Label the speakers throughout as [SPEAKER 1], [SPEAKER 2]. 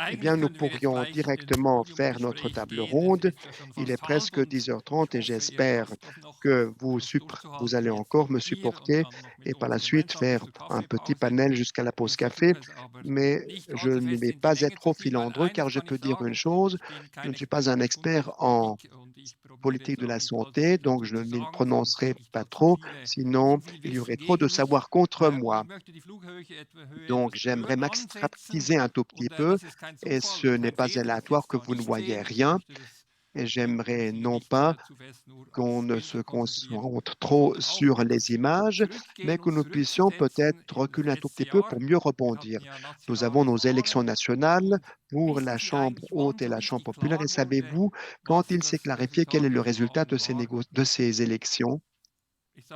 [SPEAKER 1] Eh bien, nous pourrions directement faire notre table ronde. Il est presque 10h30 et j'espère que vous allez encore me supporter et par la suite faire un petit panel jusqu'à la pause café. Mais je ne vais pas être trop filandreux car je peux dire une chose, je ne suis pas un expert en politique de la santé, donc je ne m'y prononcerai pas trop, sinon il y aurait trop de savoir contre moi. Donc, j'aimerais m'abstractiser un tout petit peu et ce n'est pas aléatoire que vous ne voyez rien. Et j'aimerais non pas qu'on ne se concentre trop sur les images, mais que nous puissions peut-être reculer un tout petit peu pour mieux rebondir. Nous avons nos élections nationales pour la Chambre haute et la Chambre populaire. Et savez-vous, quand il s'est clarifié quel est le résultat de de ces élections?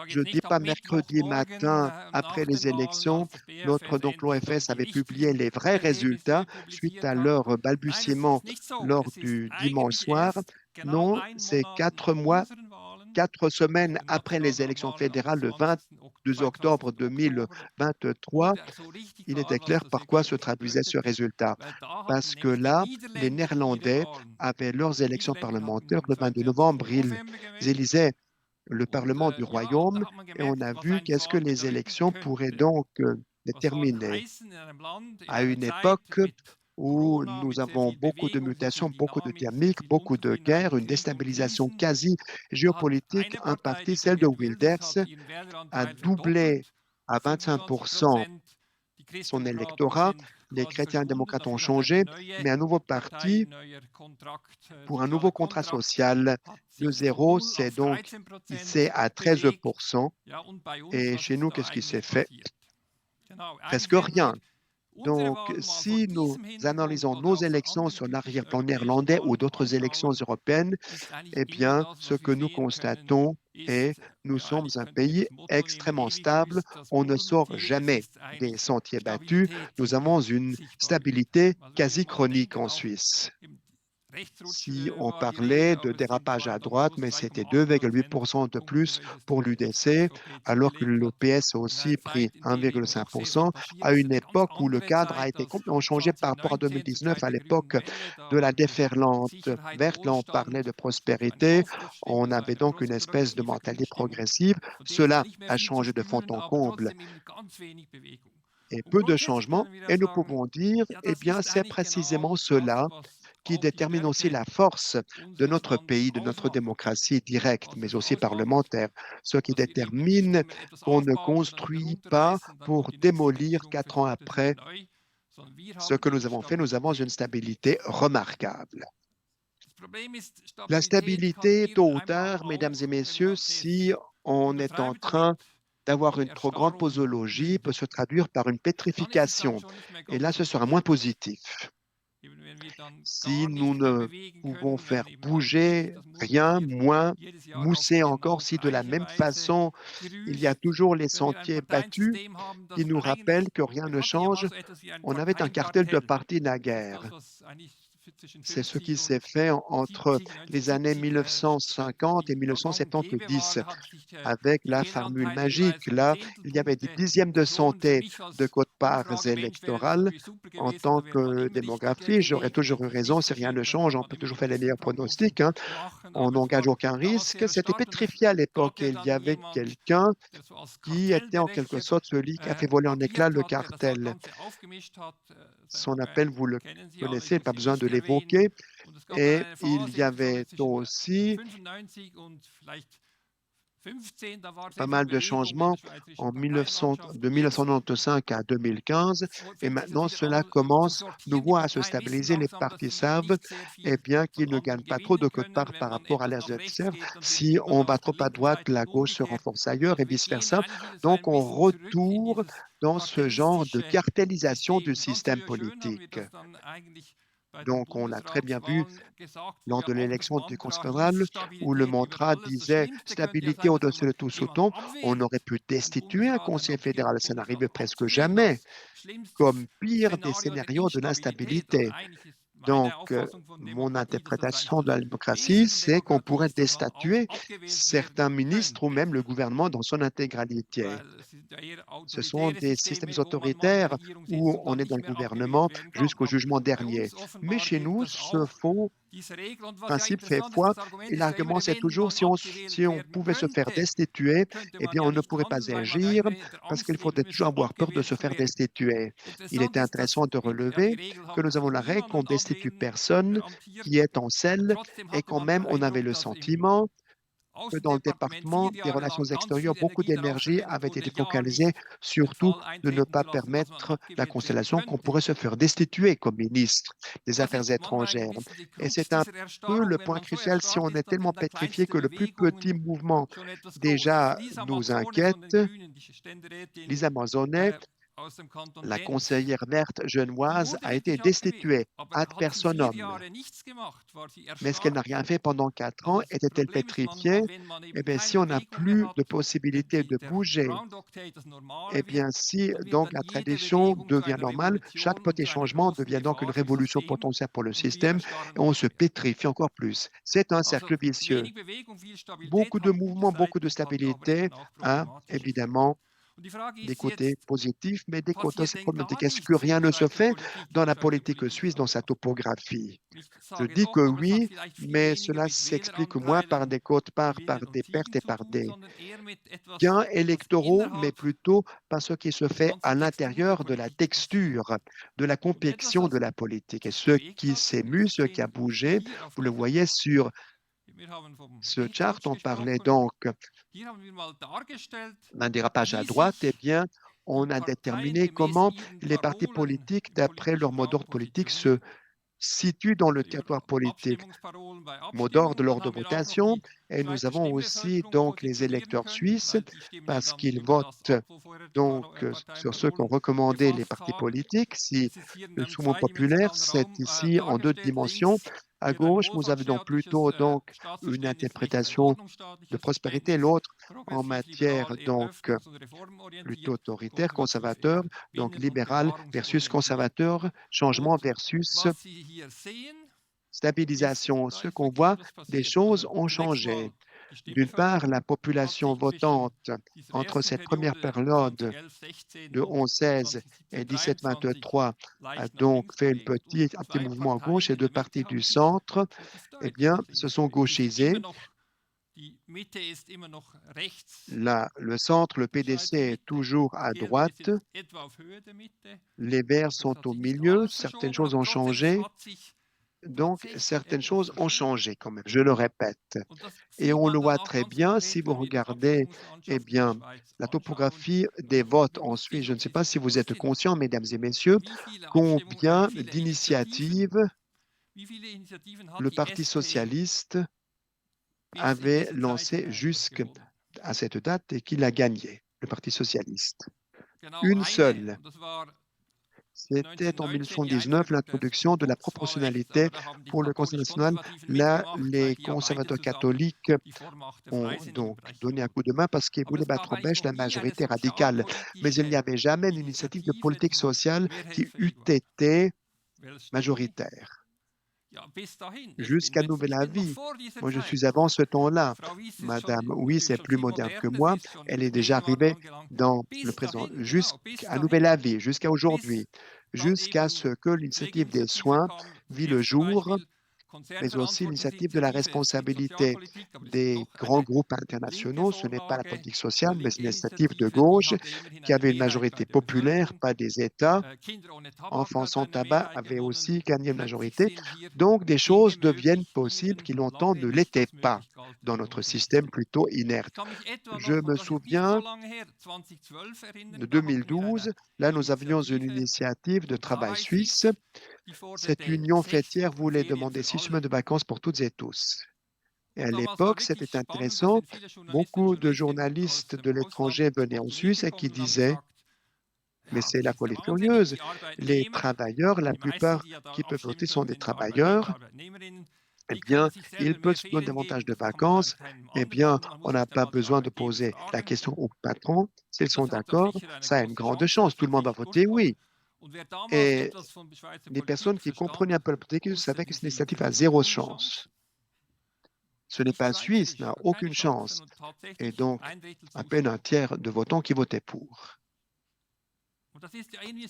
[SPEAKER 1] Je ne dis pas mercredi matin après les élections, donc l'OFS avait publié les vrais résultats suite à leur balbutiement lors du dimanche soir. Non, c'est 4 mois, 4 semaines après les élections fédérales, le 22 octobre 2023. Il était clair par quoi se traduisait ce résultat. Parce que là, les Néerlandais avaient leurs élections parlementaires le 22 novembre. Ils élisaient le Parlement du Royaume et on a vu qu'est-ce que les élections pourraient donc déterminer. À une époque où nous avons beaucoup de mutations, beaucoup de dynamiques, beaucoup de guerres, une déstabilisation quasi géopolitique, un parti, celle de Wilders, a doublé à 25% son électorat. Les chrétiens démocrates ont changé, mais un nouveau parti pour un nouveau contrat social de zéro, c'est donc hissé à 13%. Et chez nous, qu'est-ce qui s'est fait? Presque rien. Donc, si nous analysons nos élections sur l'arrière-plan néerlandais ou d'autres élections européennes, eh bien, ce que nous constatons est nous sommes un pays extrêmement stable. On ne sort jamais des sentiers battus. Nous avons une stabilité quasi chronique en Suisse. Si on parlait de dérapage à droite, mais c'était 2,8% de plus pour l'UDC, alors que le PS a aussi pris 1,5% à une époque où le cadre a été complètement changé par rapport à 2019, à l'époque de la déferlante verte. Là, on parlait de prospérité. On avait donc une espèce de mentalité progressive. Cela a changé de fond en comble et peu de changements. Et nous pouvons dire, eh bien, c'est précisément cela qui détermine aussi la force de notre pays, de notre démocratie directe, mais aussi parlementaire, ce qui détermine qu'on ne construit pas pour démolir 4 ans après ce que nous avons fait. Nous avons une stabilité remarquable. La stabilité, tôt ou tard, mesdames et messieurs, si on est en train d'avoir une trop grande posologie, peut se traduire par une pétrification. Et là, ce sera moins positif. Si nous ne pouvons faire bouger rien, moins mousser encore, si de la même façon, il y a toujours les sentiers battus qui nous rappellent que rien ne change, on avait un cartel de parti naguère. C'est ce qui s'est fait entre les années 1950 et 1970 avec la formule magique. Là, il y avait des dixièmes de santé de quote-parts électorales. En tant que démographie, j'aurais toujours eu raison. Si rien ne change, on peut toujours faire les meilleurs pronostics, hein. On n'engage aucun risque. C'était pétrifié à l'époque et il y avait quelqu'un qui était en quelque sorte celui qui a fait voler en éclats le cartel. Son appel, vous le connaissez, pas besoin de l'évoquer. Et il y avait aussi pas mal de changements de 1995 à 2015 et maintenant cela commence nouveau à se stabiliser. Les partis savent eh bien, qu'ils ne gagnent pas trop de quote-part par rapport à leurs adversaires. Si on va trop à droite, la gauche se renforce ailleurs et vice-versa. Donc on retourne dans ce genre de cartélisation du système politique. Donc, on l'a très bien vu lors de l'élection du Conseil fédéral, où le mantra disait stabilité au-dessus de tout sous-ton. On aurait pu destituer un conseiller fédéral. Ça n'arrive presque jamais, comme pire des scénarios de l'instabilité. Donc, mon interprétation de la démocratie, c'est qu'on pourrait déstatuer certains ministres ou même le gouvernement dans son intégralité. Ce sont des systèmes autoritaires où on est dans le gouvernement jusqu'au jugement dernier. Mais chez nous, ce faux principe fait foi et l'argument, c'est toujours si on pouvait se faire destituer, eh bien, on ne pourrait pas agir parce qu'il faudrait toujours avoir peur de se faire destituer. Il est intéressant de relever que nous avons la règle qu'on destitue personne qui est en selle et quand même on avait le sentiment que dans le département des relations extérieures, beaucoup d'énergie avait été focalisée surtout de ne pas permettre la constellation qu'on pourrait se faire destituer comme ministre des Affaires étrangères. Et c'est un peu le point crucial si on est tellement pétrifié que le plus petit mouvement déjà nous inquiète. Lisa Mazzone, la conseillère verte genevoise, a été destituée ad personam. Mais est-ce qu'elle n'a rien fait pendant 4 ans? Était-elle pétrifiée? Eh bien, si on n'a plus de possibilité de bouger, eh bien, si donc la tradition devient normale, chaque petit changement devient donc une révolution potentielle pour le système et on se pétrifie encore plus. C'est un cercle vicieux. Beaucoup de mouvements, beaucoup de stabilité, hein, évidemment, des côtés positifs, mais des côtés aussi problématiques. Est-ce que rien ne se fait dans la politique suisse, dans sa topographie? Je dis que oui, mais cela s'explique moins par des quotes-parts, par des pertes et par des gains électoraux, mais plutôt par ce qui se fait à l'intérieur de la texture, de la complexion de la politique. Et ce qui s'est mu, ce qui a bougé, vous le voyez sur ce chart, on parlait donc d'un dérapage à droite, eh bien, on a déterminé comment les partis politiques, d'après leur mot d'ordre politique, se situent dans le territoire politique. Mot d'ordre lors de votation, et nous avons aussi donc les électeurs suisses parce qu'ils votent donc sur ceux qu'ont recommandé les partis politiques. Si le souvent populaire, c'est ici en deux dimensions. À gauche, nous avons donc plutôt donc une interprétation de prospérité, l'autre en matière donc plutôt autoritaire, conservateur, donc libéral versus conservateur, changement versus stabilisation. Ce qu'on voit, des choses ont changé. D'une part, la population votante entre cette première période de 11-16 et 17-23 a donc fait un petit mouvement à gauche et deux partis du centre, eh bien, se sont gauchisés. Là, le centre, le PDC est toujours à droite. Les Verts sont au milieu. Certaines choses ont changé. Donc, certaines choses ont changé quand même, je le répète. Et on le voit très bien si vous regardez, eh bien, la topographie des votes en Suisse. Je ne sais pas si vous êtes conscients, mesdames et messieurs, combien d'initiatives le Parti socialiste avait lancé jusqu'à cette date et qu'il a gagné, le Parti socialiste. Une seule. C'était en 1919 l'introduction de la proportionnalité pour le Conseil national. Là, les conservateurs catholiques ont donc donné un coup de main parce qu'ils voulaient battre en bêche la majorité radicale. Mais il n'y avait jamais d'initiative de politique sociale qui eût été majoritaire. Jusqu'à nouvel avis. Moi, je suis avant ce temps-là. Madame, oui, c'est plus moderne que moi. Elle est déjà arrivée dans le présent. Jusqu'à nouvel avis, jusqu'à aujourd'hui, jusqu'à ce que l'initiative des soins vit le jour, mais aussi l'initiative de la responsabilité des grands groupes internationaux. Ce n'est pas la politique sociale, mais une initiative de gauche qui avait une majorité populaire, pas des États. Enfants sans tabac avait aussi gagné une majorité. Donc, des choses deviennent possibles qui longtemps ne l'étaient pas dans notre système plutôt inerte. Je me souviens de 2012, là, nous avions une initiative de travail suisse. Cette union fêtière voulait demander 6 semaines de vacances pour toutes et tous. Et à l'époque, c'était intéressant. Beaucoup de journalistes de l'étranger venaient en Suisse et qui disaient Mais c'est la folie furieuse. Les travailleurs, la plupart qui peuvent voter sont des travailleurs. Eh bien, ils peuvent se donner davantage de vacances. Eh bien, on n'a pas besoin de poser la question au patron. S'ils sont d'accord, ça a une grande chance. Tout le monde va voter oui. Et les personnes qui comprenaient un peu la politique savaient que cette initiative a zéro chance. Ce n'est pas suisse, n'a aucune chance. Et donc, à peine un tiers de votants qui votaient pour.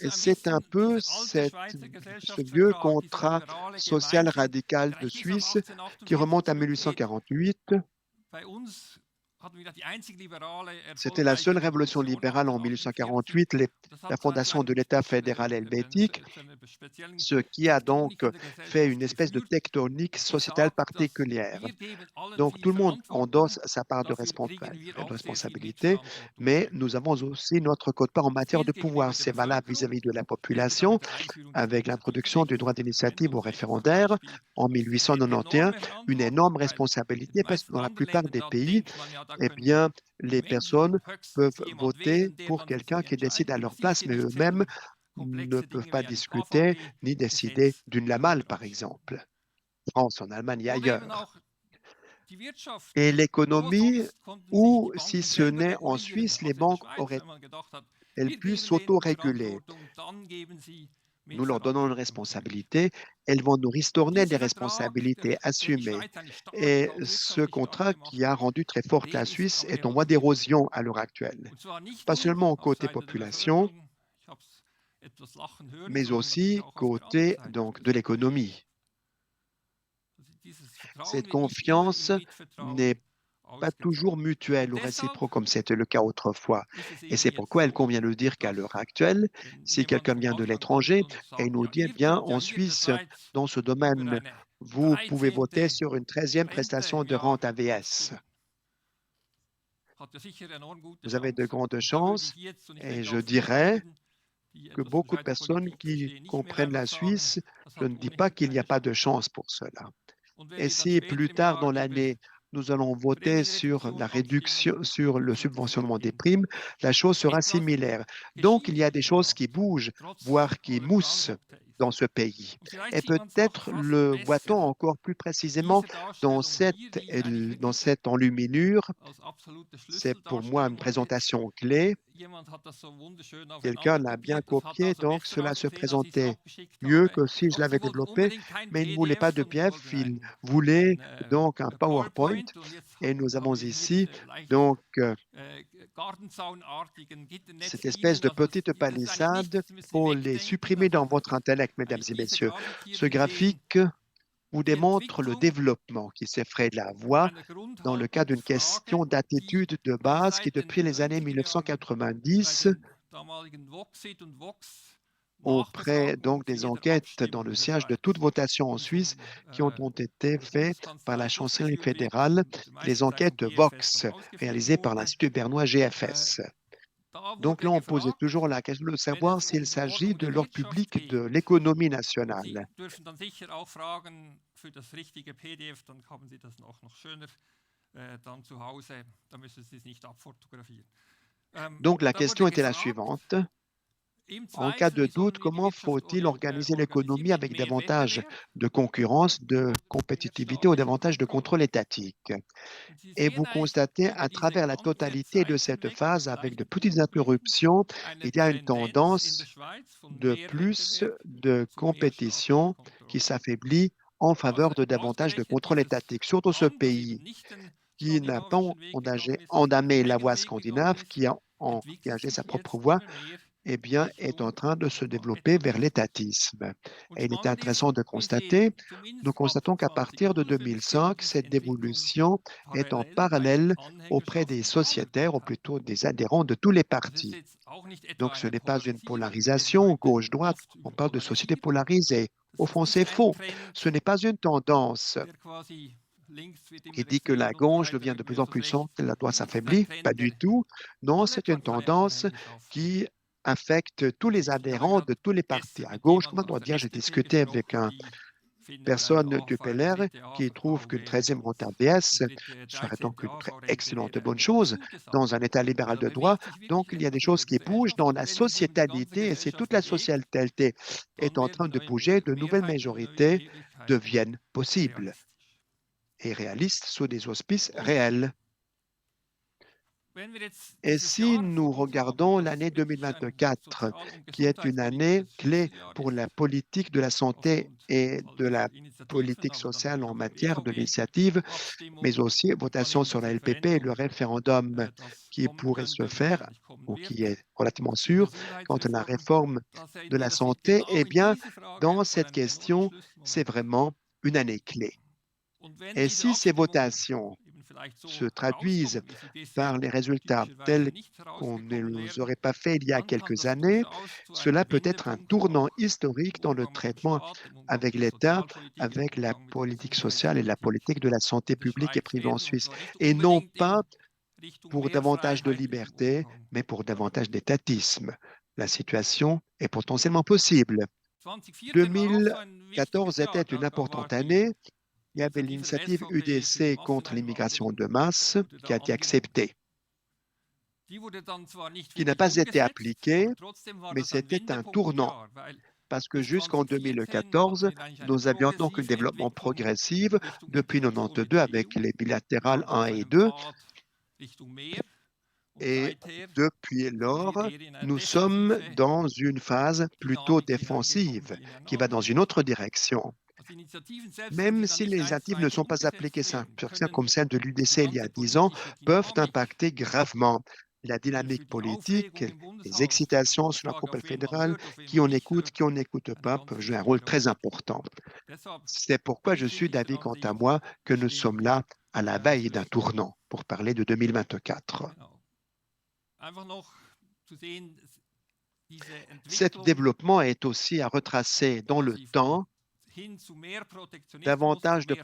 [SPEAKER 1] Et c'est un peu ce vieux contrat social radical de Suisse qui remonte à 1848. C'était la seule révolution libérale en 1848, la fondation de l'État fédéral helvétique, ce qui a donc fait une espèce de tectonique sociétale particulière. Donc, tout le monde endosse sa part de responsabilité, mais nous avons aussi notre quote-part en matière de pouvoir. C'est valable vis-à-vis de la population, avec l'introduction du droit d'initiative au référendaire en 1891, une énorme responsabilité parce que dans la plupart des pays, eh bien, les personnes peuvent voter pour quelqu'un qui décide à leur place, mais eux-mêmes ne peuvent pas discuter ni décider d'une Lamal, par exemple, en France, en Allemagne et ailleurs. Et l'économie, ou si ce n'est en Suisse, les banques auraient-elles pu s'autoréguler. Nous leur donnons une responsabilité, elles vont nous ristourner des responsabilités assumées. Et ce contrat qui a rendu très forte la Suisse est en voie d'érosion à l'heure actuelle. Pas seulement côté population, mais aussi côté donc, de l'économie. Cette confiance n'est pas toujours mutuelle ou réciproque comme c'était le cas autrefois. Et c'est pourquoi elle convient de dire qu'à l'heure actuelle, si quelqu'un vient de l'étranger et nous dit, eh bien, en Suisse, dans ce domaine, vous pouvez voter sur une 13e prestation de rente AVS. Vous avez de grandes chances et je dirais que beaucoup de personnes qui comprennent la Suisse, je ne dis pas qu'il n'y a pas de chance pour cela. Et si plus tard dans l'année, nous allons voter sur la réduction, sur le subventionnement des primes, la chose sera similaire. Donc, il y a des choses qui bougent, voire qui moussent dans ce pays. Et peut-être le voit-on encore plus précisément dans cette enluminure. C'est pour moi une présentation clé. Quelqu'un l'a bien copié, donc cela se présentait mieux que si je l'avais développé, mais il ne voulait pas de PDF, il voulait donc un PowerPoint. Et nous avons ici donc cette espèce de petite palissade. Il faut les supprimer dans votre intellect, mesdames et messieurs. Ce graphique vous démontre le développement qui s'est fait de la voix dans le cas d'une question d'attitude de base qui, depuis les années 1990, auprès donc des enquêtes dans le siège de toute votation en Suisse qui ont été faites par la chancellerie fédérale, les enquêtes Vox réalisées par l'Institut bernois GFS. Donc là, on posait toujours la question de savoir s'il s'agit de l'ordre public de l'économie nationale. Donc la question était la suivante. En cas de doute, comment faut-il organiser l'économie avec davantage de concurrence, de compétitivité ou davantage de contrôle étatique? Et vous constatez à travers la totalité de cette phase, avec de petites interruptions, il y a une tendance de plus de compétition qui s'affaiblit en faveur de davantage de contrôle étatique, surtout ce pays qui n'a pas entamé la voie scandinave, qui a engagé sa propre voie, eh bien, est en train de se développer vers l'étatisme. Et il est intéressant de constater, nous constatons qu'à partir de 2005, cette dévolution est en parallèle auprès des sociétaires, ou plutôt des adhérents de tous les partis. Donc, ce n'est pas une polarisation gauche-droite, on parle de société polarisée. Au fond, c'est faux. Ce n'est pas une tendance qui dit que la gauche devient de plus en plus puissante, la droite s'affaiblit. Pas du tout. Non, c'est une tendance qui affecte tous les adhérents de tous les partis. À gauche, comment on doit dire, j'ai discuté avec un personnes du PLR qui trouvent qu'une 13e rente ABS serait donc une très excellente bonne chose dans un État libéral de droit. Donc, il y a des choses qui bougent dans la sociétalité et c'est toute la sociétalité est en train de bouger, de nouvelles majorités deviennent possibles et réalistes sous des auspices réels. Et si nous regardons l'année 2024, qui est une année clé pour la politique de la santé et de la politique sociale en matière de l'initiative, mais aussi votation sur la LPP et le référendum qui pourrait se faire ou qui est relativement sûr quant à la réforme de la santé, eh bien, dans cette question, c'est vraiment une année clé. Et si ces votations se traduisent par les résultats tels qu'on ne les aurait pas fait il y a quelques années, cela peut être un tournant historique dans le traitement avec l'État, avec la politique sociale et la politique de la santé publique et privée en Suisse, et non pas pour davantage de liberté, mais pour davantage d'étatisme. La situation est potentiellement possible. 2014 était une importante année. Il y avait l'initiative UDC contre l'immigration de masse qui a été acceptée, qui n'a pas été appliquée, mais c'était un tournant parce que jusqu'en 2014, nous avions donc un développement progressif depuis 1992 avec les bilatérales 1 et 2. Et depuis lors, nous sommes dans une phase plutôt défensive qui va dans une autre direction. Même si les initiatives ne sont pas appliquées comme celle de l'UDC il y a 10 ans, peuvent impacter gravement la dynamique politique, les excitations sur la couple fédérale, qui on écoute, qui on n'écoute pas, peuvent jouer un rôle très important. C'est pourquoi je suis d'avis, quant à moi, que nous sommes là à la veille d'un tournant pour parler de 2024. Cet développement est aussi à retracer dans le temps davantage de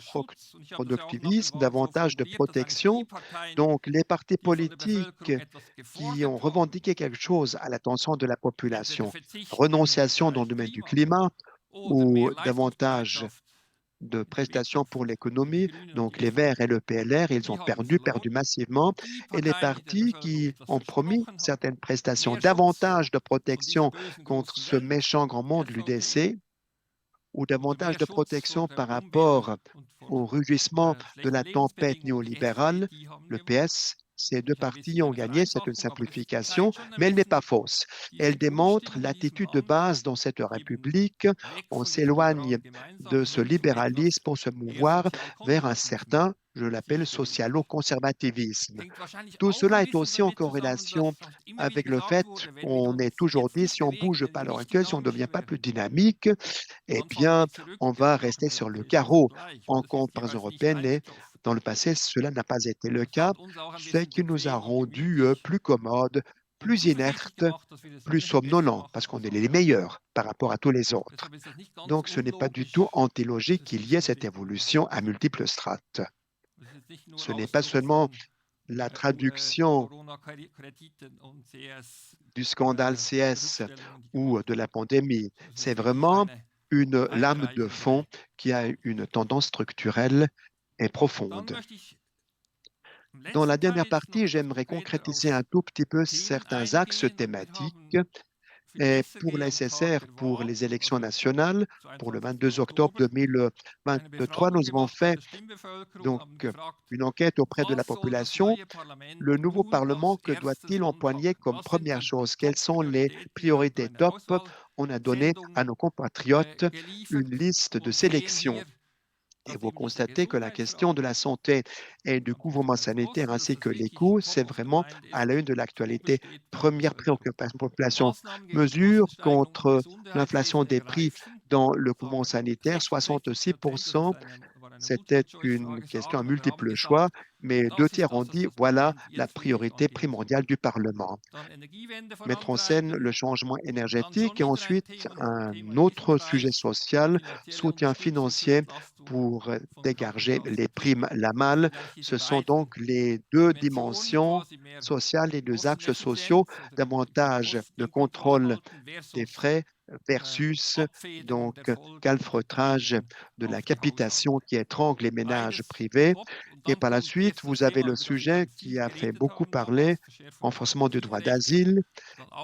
[SPEAKER 1] productivisme, davantage de protection. Donc, les partis politiques qui ont revendiqué quelque chose à l'attention de la population, renonciation dans le domaine du climat ou davantage de prestations pour l'économie, donc les Verts et le PLR, ils ont perdu massivement, et les partis qui ont promis certaines prestations, davantage de protection contre ce méchant grand monde, l'UDC, ou davantage de protection par rapport au rugissement de la tempête néolibérale, le PS, ces deux partis ont gagné, c'est une simplification, mais elle n'est pas fausse. Elle démontre l'attitude de base dans cette République. On s'éloigne de ce libéralisme pour se mouvoir vers un certain, je l'appelle, socialo-conservativisme. Tout cela est aussi en corrélation avec le fait qu'on est toujours dit, si on ne bouge pas à l'heure actuelle, si on ne devient pas plus dynamique, eh bien, on va rester sur le carreau en comparaison européenne et dans le passé, cela n'a pas été le cas, ce qui nous a rendus plus commodes, plus inertes, plus somnolents, parce qu'on est les meilleurs par rapport à tous les autres. Donc, ce n'est pas du tout antilogique qu'il y ait cette évolution à multiples strates. Ce n'est pas seulement la traduction du scandale CS ou de la pandémie, c'est vraiment une lame de fond qui a une tendance structurelle et profonde. Dans la dernière partie, j'aimerais concrétiser un tout petit peu certains axes thématiques. Et pour la SSR, pour les élections nationales, pour le 22 octobre 2023, nous avons fait donc une enquête auprès de la population. Le nouveau Parlement, que doit-il empoigner comme première chose? Quelles sont les priorités top? On a donné à nos compatriotes une liste de sélection. Et vous constatez que la question de la santé et du gouvernement sanitaire ainsi que les coûts, c'est vraiment à la une de l'actualité. Première préoccupation de la population, mesures contre l'inflation des prix dans le gouvernement sanitaire, 66%. C'était une question à multiples choix. mais 2 tiers ont dit, voilà la priorité primordiale du Parlement. Mettre en scène le changement énergétique et ensuite un autre sujet social, soutien financier pour dégager les primes la malle. Ce sont donc les deux dimensions sociales et deux axes sociaux, davantage de contrôle des frais versus donc calfeutrage de la capitation qui étrangle les ménages privés. Et par la suite, vous avez le sujet qui a fait beaucoup parler, renforcement du droit d'asile,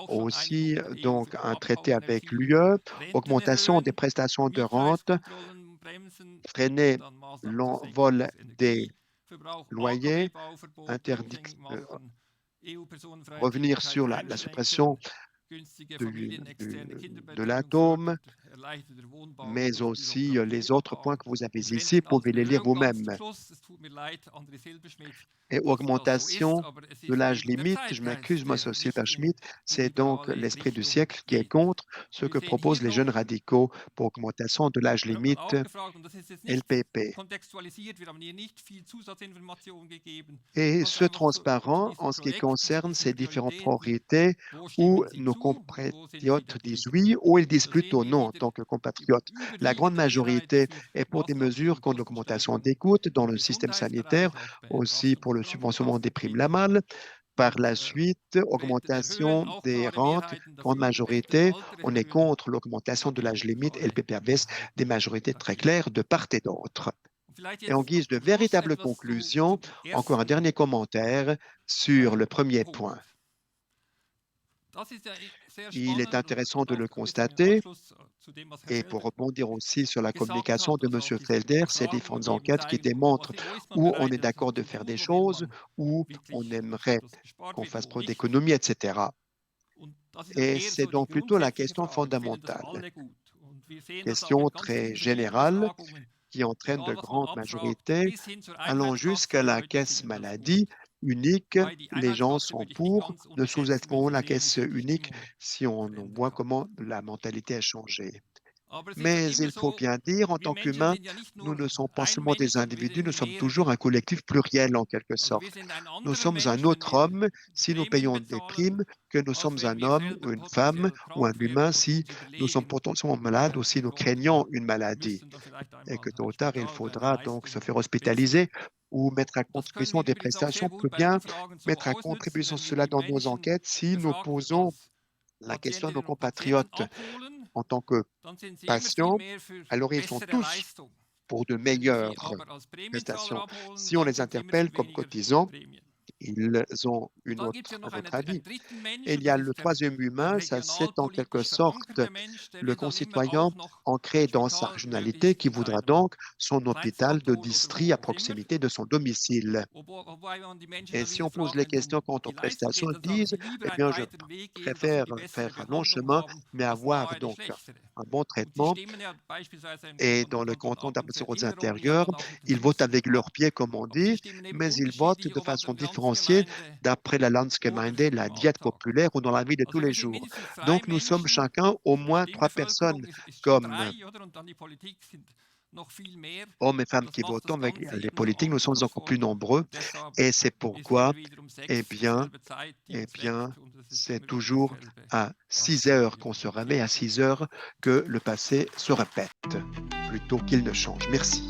[SPEAKER 1] aussi donc un traité avec l'UE, augmentation des prestations de rente, freiner l'envol des loyers, interdic- euh, revenir sur la suppression de l'atome, mais aussi les autres points que vous avez ici, vous pouvez les lire vous-même. Et augmentation de l'âge limite, je m'accuse, moi, c'est Silver Schmidt, c'est donc l'esprit du siècle qui est contre ce que proposent les jeunes radicaux pour augmentation de l'âge limite LPP. Et ce transparent en ce qui concerne ces différentes priorités où nos compatriotes disent oui ou ils disent plutôt non en tant que compatriotes. La grande majorité est pour des mesures comme l'augmentation des coûts dans le système sanitaire, aussi pour le subventionnement des primes la malle. Par la suite, augmentation des rentes, grande majorité. On est contre l'augmentation de l'âge limite et le PPABS, des majorités très claires de part et d'autre. Et en guise de véritable conclusion, encore un dernier commentaire sur le premier point. Il est intéressant de le constater, et pour rebondir aussi sur la communication de M. Felder, ces différentes enquêtes qui démontrent où on est d'accord de faire des choses, où on aimerait qu'on fasse preuve d'économie, etc. Et c'est donc plutôt la question fondamentale, question très générale qui entraîne de grandes majorités, allant jusqu'à la caisse maladie unique. Les gens sont pour. Ne sous-estimons la caisse unique si on voit comment la mentalité a changé. Mais il faut bien dire, en tant qu'humains, nous ne sommes pas seulement des individus, nous sommes toujours un collectif pluriel en quelque sorte. Nous sommes un autre homme si nous payons des primes que nous sommes un homme ou une femme ou un humain si nous sommes potentiellement malades ou si nous craignons une maladie et que tôt ou tard, il faudra donc se faire hospitaliser ou mettre à contribution des prestations. On peut bien mettre à contribution cela dans nos enquêtes si nous posons la question à nos compatriotes en tant que patients. Alors, ils sont tous pour de meilleures prestations. Si on les interpelle comme cotisants, ils ont un autre avis. Et il y a le troisième humain, ça c'est en quelque sorte le concitoyen ancré dans sa régionalité qui voudra donc son hôpital de district à proximité de son domicile. Et si on pose les questions quant aux prestations, ils disent, eh bien, je préfère faire un long chemin, mais avoir donc un bon traitement. Et dans le canton d'Abbas-sur-Rhodes intérieur, ils votent avec leurs pieds, comme on dit, mais ils votent de façon différenciée d'après la Landsgemeinde, la diète populaire ou dans la vie de tous les jours. Donc, nous sommes chacun au moins 3 personnes comme hommes et femmes qui votent. Avec les politiques, nous sommes encore plus nombreux. Et c'est pourquoi, eh bien, c'est toujours à 6 heures qu'on se réveille, à 6 heures que le passé se répète, plutôt qu'il ne change. Merci.